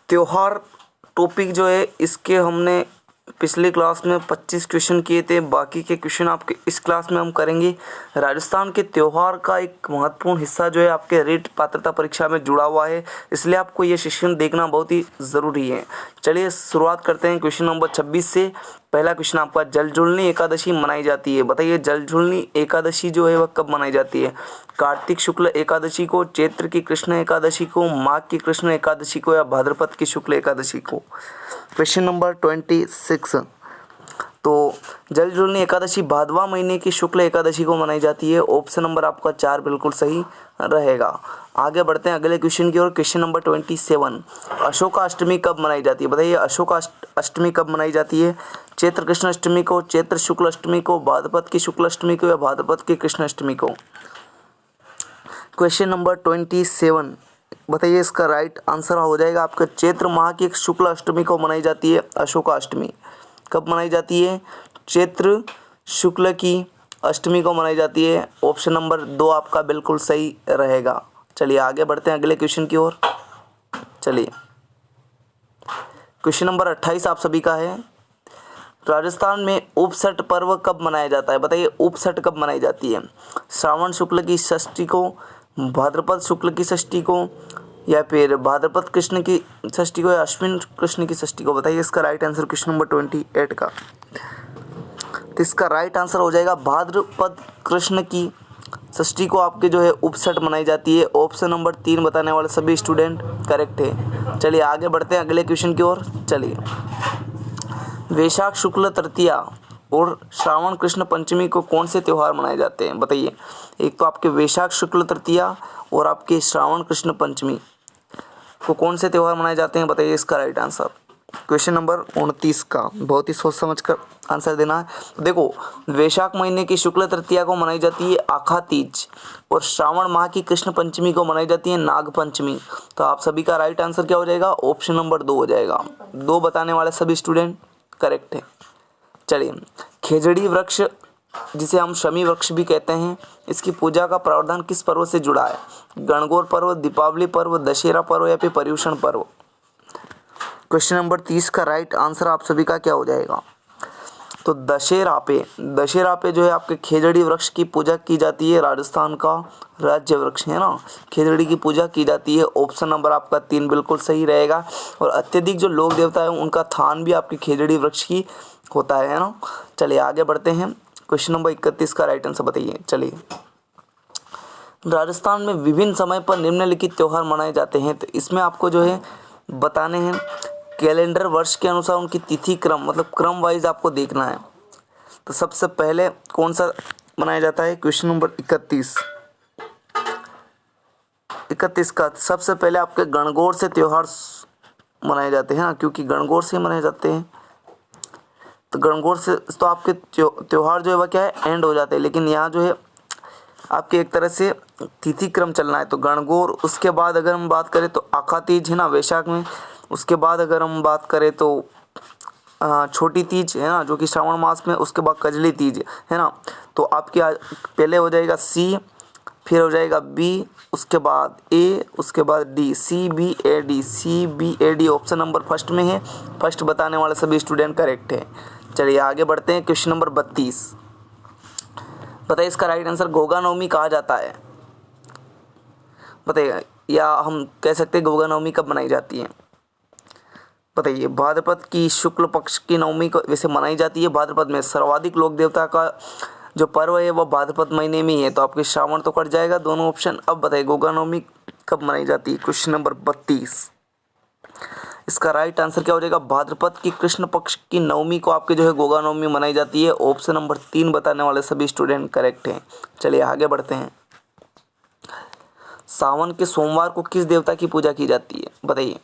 त्योहार टॉपिक जो है इसके हमने पिछली क्लास में 25 क्वेश्चन किए थे। बाकी के क्वेश्चन आपके इस क्लास में हम करेंगे। राजस्थान के त्योहार का एक महत्वपूर्ण हिस्सा जो है आपके रीट पात्रता परीक्षा में जुड़ा हुआ है, इसलिए आपको ये सेशन देखना बहुत ही ज़रूरी है। चलिए शुरुआत करते हैं क्वेश्चन नंबर 26 से। पहला क्वेश्चन आपका, जलझूलनी एकादशी मनाई जाती है। बताइए जलझूलनी एकादशी जो है वह कब मनाई जाती है? कार्तिक शुक्ल एकादशी को, चैत्र की कृष्ण एकादशी को, माघ की कृष्ण एकादशी को, या भाद्रपद की शुक्ल एकादशी को? क्वेश्चन नंबर 26, तो जलझूलनी एकादशी भादवा महीने की शुक्ल एकादशी को मनाई जाती है। ऑप्शन नंबर आपका 4 बिल्कुल सही रहेगा। आगे बढ़ते हैं अगले क्वेश्चन की ओर। क्वेश्चन नंबर 27, अशोका अष्टमी कब मनाई जाती है? बताइए अशोका अष्टमी कब मनाई जाती है? चैत्र कृष्ण अष्टमी को, चैत्र शुक्ल अष्टमी को, भाद्रपद की शुक्ल अष्टमी को, या भाद्रपद की कृष्ण अष्टमी को? क्वेश्चन नंबर 27, बताइए इसका राइट आंसर हो जाएगा आपका चैत्र माह की शुक्ल अष्टमी को मनाई जाती है अशोका अष्टमी। कब मनाई जाती है? चैत्र शुक्ल की अष्टमी को मनाई जाती है। ऑप्शन नंबर 2 आपका बिल्कुल सही रहेगा। चलिए आगे बढ़ते हैं अगले क्वेश्चन की ओर। चलिए क्वेश्चन नंबर 28 आप सभी का है। राजस्थान में उपसट पर्व कब मनाया जाता है? बताइए उपसट कब मनाई जाती है? श्रावण शुक्ल की षष्ठी को, भाद्रपद शुक्ल की षष्ठी को, या फिर भाद्रपद कृष्ण की षष्ठी को, या अश्विन कृष्ण की षष्ठी को? बताइए इसका राइट आंसर क्वेश्चन नंबर 28 का। तो इसका राइट आंसर हो जाएगा भाद्रपद कृष्ण की षष्ठी को आपके जो है उपसट मनाई जाती है। ऑप्शन नंबर 3 बताने वाले सभी स्टूडेंट करेक्ट है। चलिए आगे बढ़ते हैं अगले क्वेश्चन की ओर। चलिए वैशाख शुक्ल तृतीया और श्रावण कृष्ण पंचमी को कौन से त्यौहार मनाए जाते हैं? बताइए। एक तो आपके वैशाख शुक्ल तृतीया और आपके श्रावण कृष्ण पंचमी को कौन से त्यौहार मनाए जाते हैं? बताइए इसका राइट आंसर क्वेश्चन नंबर 29 का। बहुत ही सोच समझ कर आंसर देना है। तो देखो वैशाख महीने की शुक्ल तृतीया को मनाई जाती है आखा तीज, और श्रावण माह की कृष्ण पंचमी को मनाई जाती है नाग पंचमी। तो आप सभी का राइट आंसर क्या हो जाएगा? ऑप्शन नंबर 2 हो जाएगा। 2 बताने वाले सभी स्टूडेंट करेक्ट है। चलिए खेजड़ी वृक्ष जिसे हम शमी वृक्ष भी कहते हैं, इसकी पूजा का प्रावधान किस पर्व से जुड़ा है? गणगौर पर्व, दीपावली पर्व, दशहरा पर्व, या फिर पर्युषण पर्व? क्वेश्चन नंबर 30 का राइट आंसर आप सभी का क्या हो जाएगा? तो दशहरा पे जो है आपके खेजड़ी वृक्ष की पूजा की जाती है। राजस्थान का राज्य वृक्ष है ना, खेजड़ी की पूजा की जाती है। ऑप्शन नंबर आपका 3 बिल्कुल सही रहेगा। और अत्यधिक जो लोक देवता है उनका थान भी आपकी खेजड़ी वृक्ष की होता है ना। चलिए आगे बढ़ते हैं। क्वेश्चन नंबर 31 का राइट आंसर बताइए। चलिए राजस्थान में विभिन्न समय पर निम्नलिखित त्यौहार मनाए जाते हैं। तो इसमें आपको जो है बताने हैं कैलेंडर वर्ष के अनुसार उनकी तिथि क्रम, मतलब क्रम वाइज आपको देखना है। तो सबसे पहले कौन सा मनाया जाता है? क्वेश्चन नंबर 31 का सबसे पहले आपके गणगौर से त्यौहार मनाए जाते हैं ना, क्योंकि गणगौर से मनाए जाते हैं। तो गणगौर से तो आपके त्यौहार जो है वह क्या है एंड हो जाते हैं, लेकिन यहाँ जो है आपके एक तरह से तिथि क्रम चलना है। तो गणगौर, उसके बाद अगर हम बात करें तो आखा तीज है ना वैशाख में, उसके बाद अगर हम बात करें तो छोटी तीज है ना जो कि श्रावण मास में, उसके बाद कजली तीज है ना। तो आपके पहले हो जाएगा सी, फिर हो जाएगा बी, उसके बाद ए, उसके बाद D, CBAD option number first में है। फर्स्ट बताने वाले सभी स्टूडेंट करेक्ट है। चलिए आगे बढ़ते हैं। क्वेश्चन नंबर 32 बताइए इसका राइट आंसर गोगा नवमी कहा जाता है। बताइए, या हम कह सकते हैं गोगा नवमी कब मनाई जाती है? बताइए। भाद्रपद की शुक्ल पक्ष की नवमी को वैसे मनाई जाती है। भाद्रपद में सर्वाधिक लोक देवता का जो पर्व है वह भाद्रपद महीने में ही है, तो आपके श्रावण तो कट जाएगा दोनों ऑप्शन। अब बताइए गोगा नवमी कब मनाई जाती है? क्वेश्चन नंबर 32 इसका राइट आंसर क्या हो जाएगा? भाद्रपद की कृष्ण पक्ष की नवमी को आपके जो है गोगा नवमी मनाई जाती है। ऑप्शन नंबर 3 बताने वाले सभी स्टूडेंट करेक्ट हैं। चलिए आगे बढ़ते हैं। सावन के सोमवार को किस देवता की पूजा की जाती है? बताइए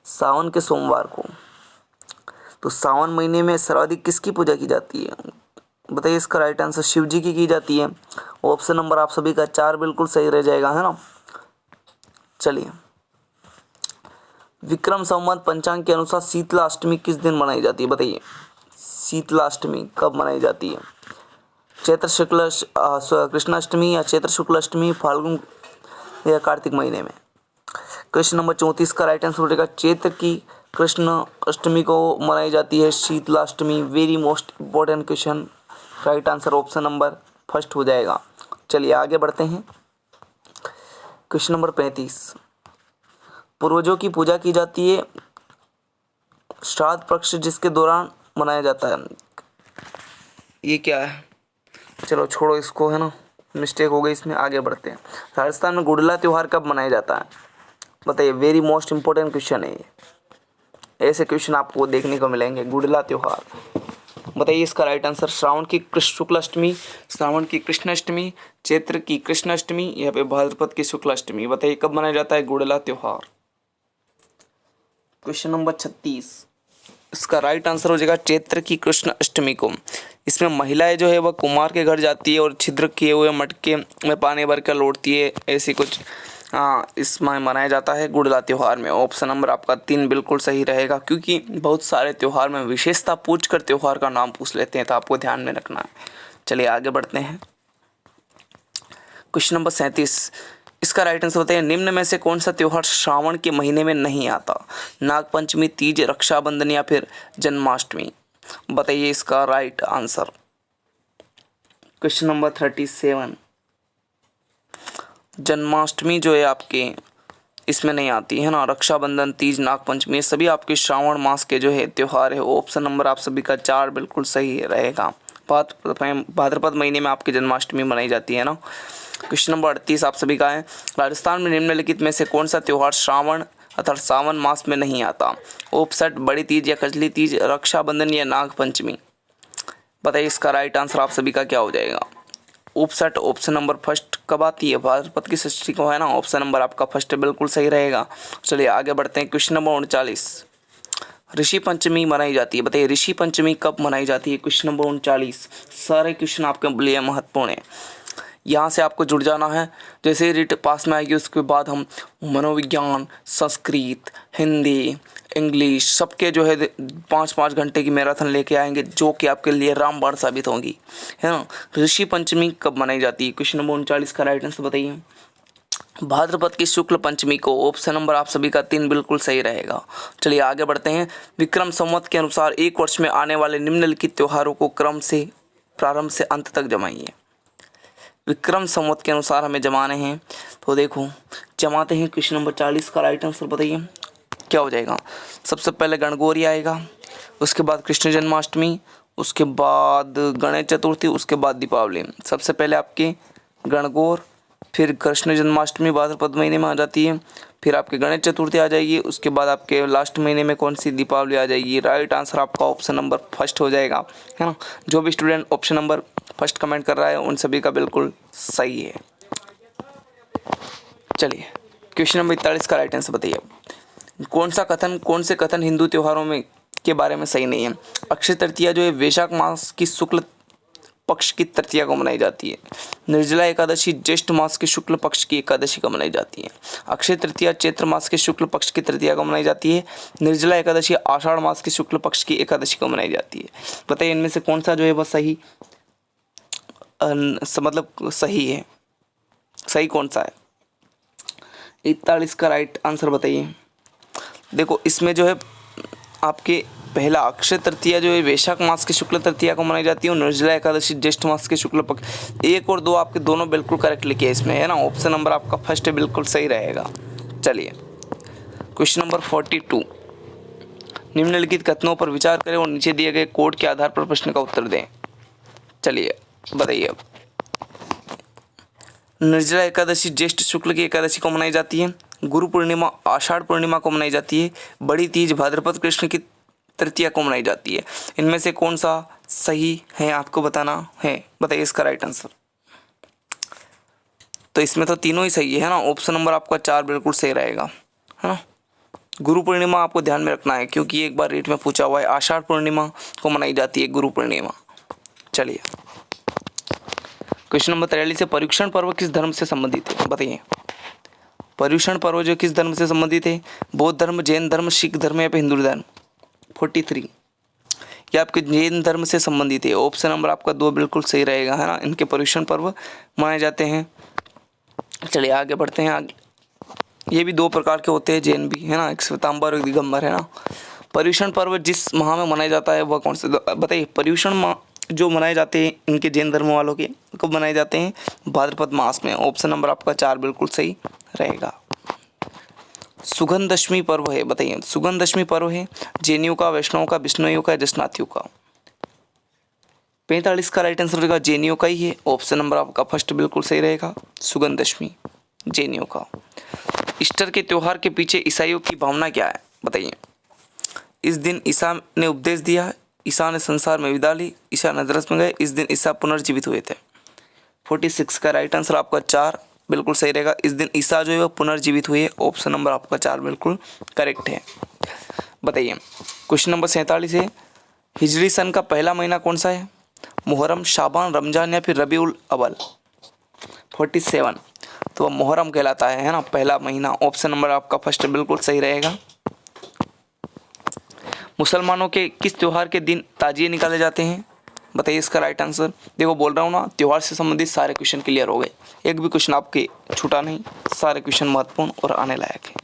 सावन के सोमवार को। तो सावन महीने में सर्वाधिक किसकी पूजा की जाती है? बताइए इसका राइट आंसर शिव जी की जाती है। ऑप्शन नंबर आप सभी का 4 बिल्कुल सही रह जाएगा, है ना। चलिए विक्रम संवत पंचांग के अनुसार शीतला अष्टमी किस दिन मनाई जाती है? बताइए शीतला अष्टमी कब मनाई जाती है? चैत्र शुक्ल कृष्णाष्टमी, या चैत्र शुक्ल अष्टमी, फाल्गुन या कार्तिक महीने में? क्वेश्चन नंबर 34 का राइट आंसर हो जाएगा चैत्र की कृष्ण अष्टमी को मनाई जाती है Sheetalashtami. Very most important question, right answer option number first हो जाएगा। चलिए आगे बढ़ते हैं। क्वेश्चन नंबर 35, पूर्वजों की पूजा की जाती है श्राद्ध पक्ष जिसके दौरान मनाया जाता है। ये क्या है, चलो छोड़ो इसको, है ना, मिस्टेक हो गई इसमें, आगे बढ़ते हैं। राजस्थान में गुड़ला त्यौहार कब मनाया जाता है, बताइए। वेरी मोस्ट इम्पोर्टेंट क्वेश्चन है ये, ऐसे क्वेश्चन आपको देखने को मिलेंगे। गुड़ला त्यौहार, बताइए इसका राइट आंसर। श्रावण की शुक्ल अष्टमी, श्रावण की कृष्ण अष्टमी, चैत्र की कृष्ण अष्टमी या फिर भाद्रपद की शुक्ल अष्टमी, बताइए कब मनाया जाता है गुड़ला त्यौहार। क्वेश्चन नंबर 36, इसका राइट आंसर हो जाएगा चैत्र की कृष्ण अष्टमी को। इसमें महिलाएं जो है वह कुमार के घर जाती है और छिद्र किए हुए मटके में पानी भर कर लौटती है, ऐसी कुछ इसमें मनाया जाता है गुड़ला त्यौहार में। ऑप्शन नंबर आपका 3 बिल्कुल सही रहेगा, क्योंकि बहुत सारे त्यौहार में विशेषता पूछ कर त्यौहार का नाम पूछ लेते हैं, तो आपको ध्यान में रखना है। चलिए आगे बढ़ते हैं। क्वेश्चन नंबर 37, इसका राइट आंसर बताइए निम्न में से कौन सा त्यौहार श्रावण के महीने में नहीं आता। नागपंचमी, तीज, रक्षाबंधन या फिर जन्माष्टमी, बताइए इसका right answer. Question number 37, Janmashtami जो है आपके इसमें नहीं आती है ना। रक्षाबंधन, तीज, नागपंचमी, ये सभी आपके श्रावण मास के जो है त्यौहार है। ऑप्शन नंबर आप सभी का 4 बिल्कुल सही रहेगा। भाद्रपद महीने में आपकी जन्माष्टमी मनाई जाती है ना। क्वेश्चन नंबर 38 आप सभी का है, राजस्थान में निम्नलिखित में से कौन सा त्यौहार श्रावण अर्थात सावन मास में नहीं आता। उपसट, बड़ी तीज या कजली तीज, रक्षाबंधन या नागपंचमी, बताइए इसका राइट आंसर आप सभी का क्या हो जाएगा। उपसट ऑप्शन नंबर फर्स्ट कब आती है, भाद्रपद की षष्ठी को, है ना। ऑप्शन नंबर आपका फर्स्ट बिल्कुल सही रहेगा। चलिए आगे बढ़ते हैं। क्वेश्चन नंबर 39, ऋषि पंचमी मनाई जाती है, बताइए ऋषि पंचमी कब मनाई जाती है। क्वेश्चन नंबर 39, सारे क्वेश्चन आपके लिए महत्वपूर्ण है, यहाँ से आपको जुड़ जाना है। जैसे रिट पास में आएगी उसके बाद हम मनोविज्ञान, संस्कृत, हिंदी, इंग्लिश सबके जो है 5-5 घंटे की मैराथन लेके आएंगे, जो कि आपके लिए रामबाण साबित होंगी, है ना। ऋषि पंचमी कब मनाई जाती है। क्वेश्चन नंबर 39 का राइट आंसर बताइए। भाद्रपद की शुक्ल पंचमी को। ऑप्शन नंबर आप सभी का 3 बिल्कुल सही रहेगा। चलिए आगे बढ़ते हैं। विक्रम संवत के अनुसार एक वर्ष में आने वाले निम्नलिखित त्योहारों को क्रम से प्रारंभ से अंत तक जमाइए। विक्रम संवत के अनुसार हमें जमाने हैं, तो देखो जमाते हैं। क्वेश्चन नंबर 40 का राइट आंसर बताइए क्या हो जाएगा। सबसे पहले गणगौर आएगा, उसके बाद कृष्ण जन्माष्टमी, उसके बाद गणेश चतुर्थी, उसके बाद दीपावली। सबसे पहले आपके गणगौर, फिर कृष्ण जन्माष्टमी भाद्रपद महीने में आ जाती है, फिर आपके गणेश चतुर्थी आ जाएगी, उसके बाद आपके लास्ट महीने में कौन सी दीपावली आ जाएगी। राइट आंसर आपका ऑप्शन नंबर फर्स्ट हो जाएगा, है ना। जो भी student option number first comment कर रहा है उन सभी का बिल्कुल सही है। चलिए क्वेश्चन नंबर 41 का राइट आंसर बताइए। कौन से कथन हिंदू त्योहारों में के बारे में सही नहीं है। अक्षय तृतीया जो है वैशाख मास की शुक्ल पक्ष की तृतीया को मनाई जाती है। निर्जला एकादशी ज्येष्ठ मास के शुक्ल पक्ष की एकादशी को मनाई जाती है। अक्षय तृतीया चैत्र मास के शुक्ल पक्ष की तृतीया को मनाई जाती है। निर्जला एकादशी आषाढ़ मास के शुक्ल पक्ष की एकादशी को मनाई जाती है। बताइए इनमें से कौन सा जो है वह सही मतलब सही है, सही कौन सा है। 41 का राइट आंसर बताइए। देखो इसमें जो है आपके पहला अक्षय तृतीया जो है वैशाख मास की शुक्ल तृतीया को मनाई जाती है और निर्जला एकादशी ज्येष्ठ मास के शुक्ल पक्ष। 1 और 2 आपके दोनों बिल्कुल करेक्ट लिखे इसमें, है ना। ऑप्शन नंबर आपका फर्स्ट बिल्कुल सही रहेगा। चलिए क्वेश्चन नंबर 42, निम्नलिखित कथनों पर विचार करें और नीचे दिए गए कोड के आधार पर प्रश्न का उत्तर दें। चलिए बताइए। निर्जला एकादशी ज्येष्ठ शुक्ल की एकादशी को मनाई जाती है। गुरु पूर्णिमा आषाढ़ पूर्णिमा को मनाई जाती है। बड़ी तीज भाद्रपद कृष्ण की तृतीया को मनाई जाती है। इनमें से कौन सा सही है आपको बताना है, बताइए इसका राइट आंसर। तो इसमें तो तीनों ही सही है ना। ऑप्शन नंबर आपका 4 बिल्कुल सही रहेगा, है ना। गुरु पूर्णिमा आपको ध्यान में रखना है क्योंकि एक बार रेट में पूछा हुआ है। आषाढ़ पूर्णिमा को मनाई जाती है गुरु पूर्णिमा। चलिए क्वेश्चन नंबर 43 से परीक्षण पर्व किस धर्म से संबंधित है, बताइए। पर्युषण पर्व जो किस धर्म से संबंधित है। बौद्ध धर्म, जैन धर्म, सिख धर्म या फिर हिंदू धर्म। 43 ये आपके जैन धर्म से संबंधित है। ऑप्शन नंबर आपका 2 बिल्कुल सही रहेगा, है ना। इनके पर्युषण पर्व मनाए जाते हैं। चलिए आगे बढ़ते हैं। ये भी दो प्रकार के होते हैं जैन भी, है ना, एक श्वेतांबर और एक दिगंबर, है ना। पर्युषण पर्व जिस माह में मनाया जाता है वह कौन सा, बताइए। पर्युषण माह जो मनाए जाते हैं इनके जैन धर्म वालों के, कब मनाए जाते हैं? भाद्रपद मास में। ऑप्शन नंबर आपका 4 बिल्कुल सही रहेगा। सुगंध दशमी पर्व है, बताइए। सुगंध दशमी पर्व है जैनियों का, वैष्णवों का, बिश्नोइयों का, जसनाथियों का? 45 का राइट आंसर रहेगा जैनियों का ही है। ऑप्शन नंबर आपका फर्स्ट बिल्कुल सही रहेगा, सुगंध दशमी जैनियों का। ईस्टर के त्योहार के पीछे ईसाइयों की भावना क्या है, बताइए। इस दिन ईसा ने उपदेश दिया, ईसा ने संसार में विदा ली, ईसा नजरत में गए, इस दिन ईसा पुनर्जीवित हुए थे। 46 का राइट आंसर आपका 4 बिल्कुल सही रहेगा, इस दिन ईसा जो है वो पुनर्जीवित हुए। ऑप्शन नंबर आपका 4 बिल्कुल करेक्ट है। बताइए क्वेश्चन नंबर 47 है, हिजरी सन का पहला महीना कौन सा है? मुहर्रम, शाबान, रमजान या फिर रबीउल अव्वल? 47 तो मुहर्रम कहलाता है ना, पहला महीना। ऑप्शन नंबर आपका फर्स्ट बिल्कुल सही रहेगा। मुसलमानों के किस त्योहार के दिन ताजिए निकाले जाते हैं? बताइए इसका राइट आंसर। देखो बोल रहा हूँ ना, त्योहार से संबंधित सारे क्वेश्चन क्लियर हो गए, एक भी क्वेश्चन आपके छूटा नहीं, सारे क्वेश्चन महत्वपूर्ण और आने लायक है।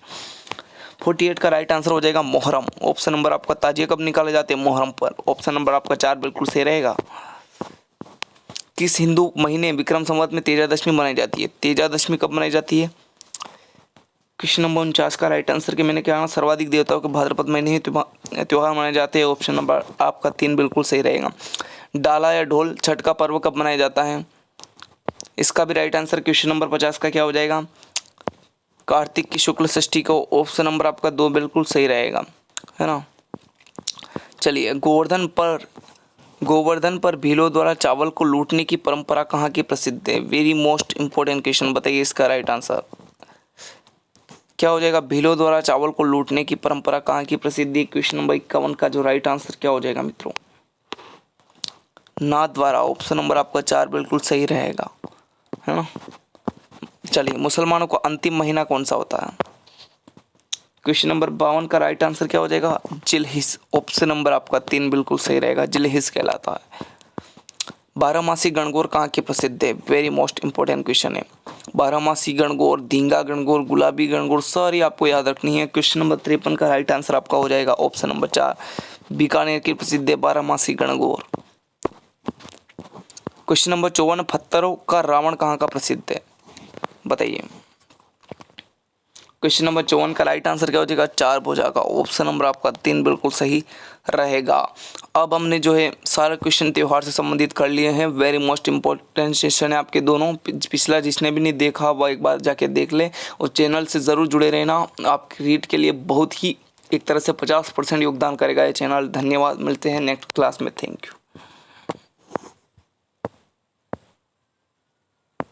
48 का राइट आंसर हो जाएगा मुहर्रम। ऑप्शन नंबर आपका ताजिए कब निकाले जाते हैं? मुहर्रम पर। ऑप्शन नंबर आपका 4 बिल्कुल सही रहेगा। किस हिंदू महीने विक्रम संवत में तेजादशमी मनाई जाती है? तेजादशमी कब मनाई जाती है? क्वेश्चन नंबर 49 का राइट आंसर के मैंने क्या, सर्वाधिक देवताओं के भाद्रपद महीने ही त्योहार मनाए जाते हैं। ऑप्शन नंबर आपका 3 बिल्कुल सही रहेगा। डाला या ढोल छठ का पर्व कब मनाया जाता है? इसका भी राइट आंसर क्वेश्चन नंबर 50 का क्या हो जाएगा? कार्तिक की शुक्ल षष्ठी को। ऑप्शन नंबर आपका 2 बिल्कुल सही रहेगा, है ना। चलिए, गोवर्धन पर भीलों द्वारा चावल को लूटने की परंपरा कहाँ की प्रसिद्ध है? वेरी मोस्ट इंपॉर्टेंट क्वेश्चन, बताइए इसका राइट आंसर क्या हो जाएगा? भीलों द्वारा चावल को लूटने की परंपरा कहाँ की प्रसिद्ध है? क्वेश्चन नंबर 51 का जो राइट आंसर क्या हो जाएगा मित्रों? नाथ द्वारा। ऑप्शन नंबर आपका 4 बिल्कुल सही रहेगा, है ना। चलिए, मुसलमानों का अंतिम महीना कौन सा होता है? क्वेश्चन नंबर 52 का राइट आंसर क्या हो जाएगा? जिलहिज। ऑप्शन नंबर आपका 3 बिल्कुल सही रहेगा, जिलहिज कहलाता है। बारहमासी गणगौर कहाँ की प्रसिद्ध है? वेरी मोस्ट इंपॉर्टेंट क्वेश्चन है। बारहमासी गणगौर, धींगा गणगौर, गुलाबी गणगौर, सारी आपको याद रखनी है। क्वेश्चन नंबर 53 का राइट आंसर आपका हो जाएगा ऑप्शन नंबर 4, बीकानेर की प्रसिद्ध है बारहमासी गणगौर। क्वेश्चन नंबर 54, पत्थरों का रावण कहाँ का प्रसिद्ध है? बताइए। क्वेश्चन नंबर 54 का राइट आंसर क्या हो जाएगा? 4 भुजा का। ऑप्शन नंबर आपका 3 बिल्कुल सही रहेगा। अब हमने जो है सारे क्वेश्चन त्योहार से संबंधित कर लिए हैं। वेरी मोस्ट इंपॉर्टेंट सेशन है आपके दोनों। पिछला जिसने भी नहीं देखा वह एक बार जाके देख ले, और चैनल से ज़रूर जुड़े रहना। आपकी रीड के लिए बहुत ही एक तरह से 50% योगदान करेगा ये चैनल। धन्यवाद, मिलते हैं नेक्स्ट क्लास में। Thank you.